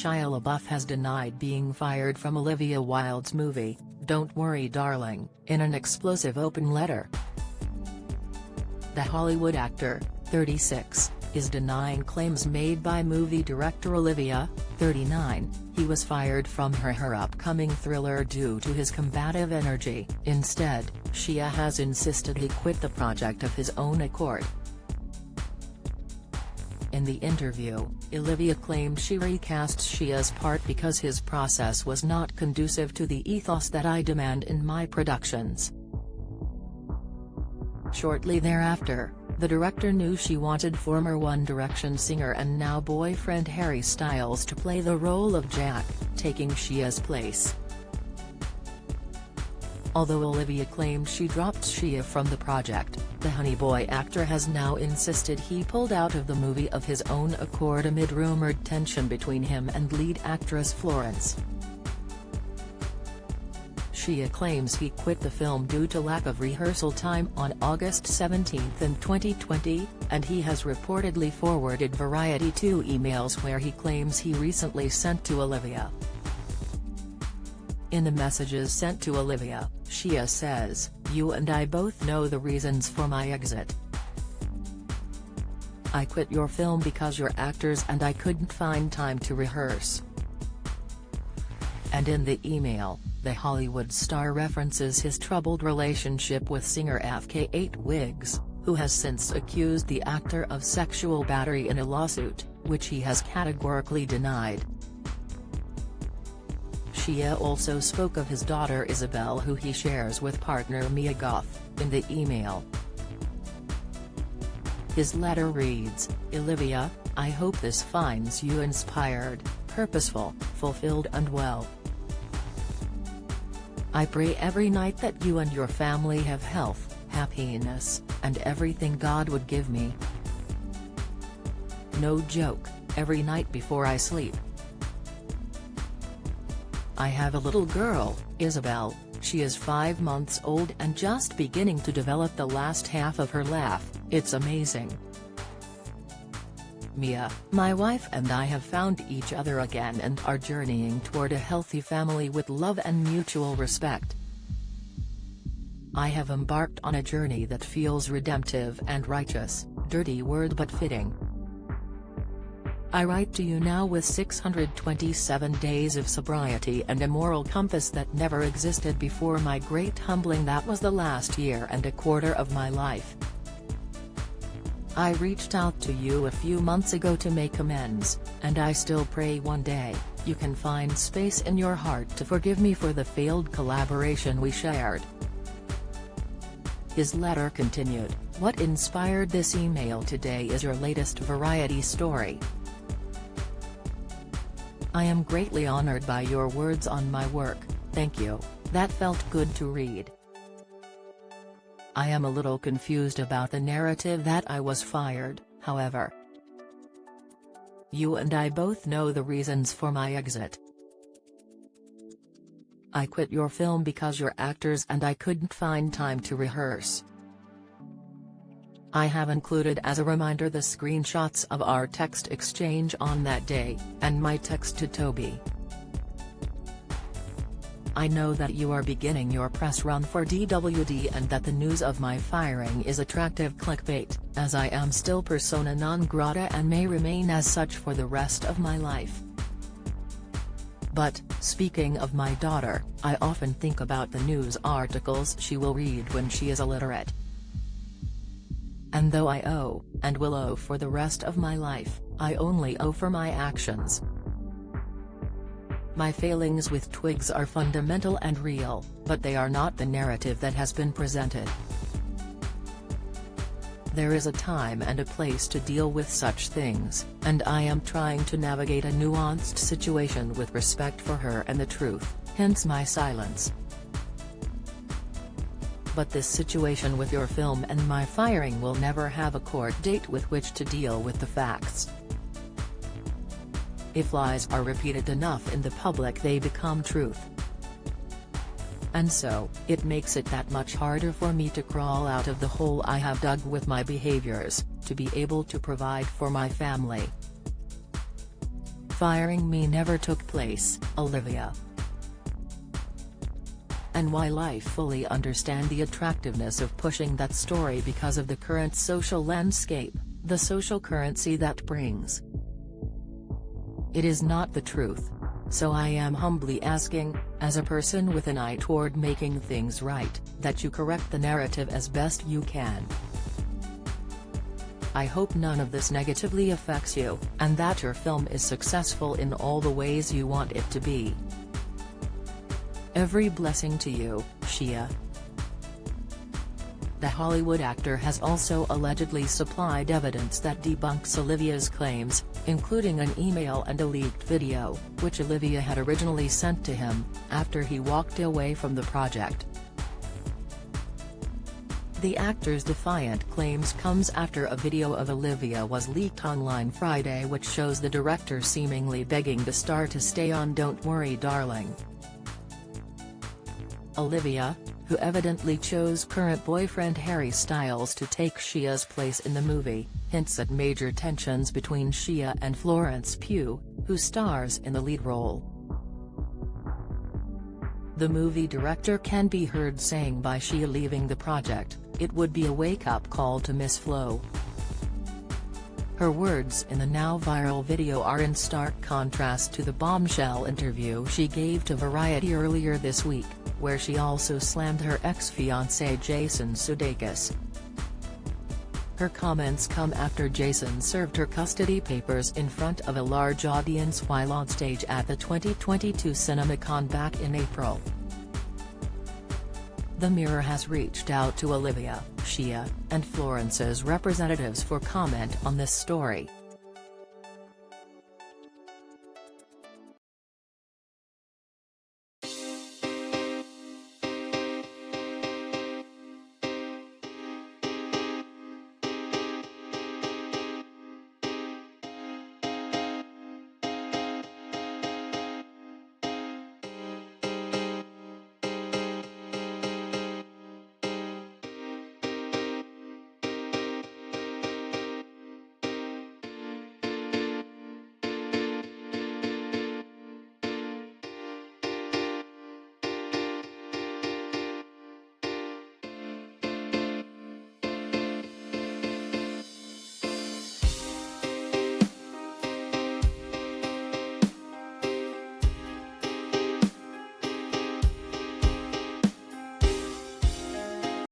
Shia LaBeouf has denied being fired from Olivia Wilde's movie, Don't Worry Darling, in an explosive open letter. The Hollywood actor, 36, is denying claims made by movie director Olivia, 39, he was fired from her upcoming thriller due to his combative energy. Instead, Shia has insisted he quit the project of his own accord. In the interview, Olivia claimed she recast Shia's part because his process was not conducive to the ethos that I demand in my productions. Shortly thereafter, the director knew she wanted former One Direction singer and now boyfriend Harry Styles to play the role of Jack, taking Shia's place. Although Olivia claimed she dropped Shia from the project, the Honey Boy actor has now insisted he pulled out of the movie of his own accord amid rumored tension between him and lead actress Florence. Shia claims he quit the film due to lack of rehearsal time on August 17 in 2020, and he has reportedly forwarded Variety 2 emails where he claims he recently sent to Olivia. In the messages sent to Olivia, Shia says, "You and I both know the reasons for my exit. I quit your film because you're actors and I couldn't find time to rehearse." And in the email, the Hollywood star references his troubled relationship with singer FK8 Wiggs, who has since accused the actor of sexual battery in a lawsuit, which he has categorically denied. Shia also spoke of his daughter Isabel, who he shares with partner Mia Goth, in the email. His letter reads, "Olivia, I hope this finds you inspired, purposeful, fulfilled and well. I pray every night that you and your family have health, happiness, and everything God would give me. No joke, every night before I sleep. I have a little girl, Isabel, she is 5 months old and just beginning to develop the last half of her laugh, it's amazing. Mia, my wife and I have found each other again and are journeying toward a healthy family with love and mutual respect. I have embarked on a journey that feels redemptive and righteous, dirty word but fitting. I write to you now with 627 days of sobriety and a moral compass that never existed before my great humbling that was the last year and a quarter of my life. I reached out to you a few months ago to make amends, and I still pray one day, you can find space in your heart to forgive me for the failed collaboration we shared." His letter continued, "What inspired this email today is your latest Variety story. I am greatly honored by your words on my work, thank you, that felt good to read. I am a little confused about the narrative that I was fired, however. You and I both know the reasons for my exit. I quit your film because you're actors and I couldn't find time to rehearse. I have included as a reminder the screenshots of our text exchange on that day, and my text to Toby. I know that you are beginning your press run for DWD and that the news of my firing is attractive clickbait, as I am still persona non grata and may remain as such for the rest of my life. But, speaking of my daughter, I often think about the news articles she will read when she is illiterate. And though I owe, and will owe for the rest of my life, I only owe for my actions. My failings with Twigs are fundamental and real, but they are not the narrative that has been presented. There is a time and a place to deal with such things, and I am trying to navigate a nuanced situation with respect for her and the truth, hence my silence. But this situation with your film and my firing will never have a court date with which to deal with the facts. If lies are repeated enough in the public they become truth. And so, it makes it that much harder for me to crawl out of the hole I have dug with my behaviors, to be able to provide for my family. firing me never took place, Olivia. And while I fully understand the attractiveness of pushing that story because of the current social landscape, the social currency that brings, it is not the truth. So I am humbly asking, as a person with an eye toward making things right, that you correct the narrative as best you can. I hope none of this negatively affects you, and that your film is successful in all the ways you want it to be. Every blessing to you, Shia. The Hollywood actor has also allegedly supplied evidence that debunks Olivia's claims, including an email and a leaked video, which Olivia had originally sent to him, after he walked away from the project. The actor's defiant claims comes after a video of Olivia was leaked online Friday which shows the director seemingly begging the star to stay on Don't Worry Darling. Olivia, who evidently chose current boyfriend Harry Styles to take Shia's place in the movie, hints at major tensions between Shia and Florence Pugh, who stars in the lead role. The movie director can be heard saying by Shia leaving the project, "It would be a wake-up call to Miss Flo." Her words in the now viral video are in stark contrast to the bombshell interview she gave to Variety earlier this week, where she also slammed her ex-fiancé Jason Sudeikis. Her comments come after Jason served her custody papers in front of a large audience while on stage at the 2022 CinemaCon back in April. The Mirror has reached out to Olivia, Shia, and Florence's representatives for comment on this story.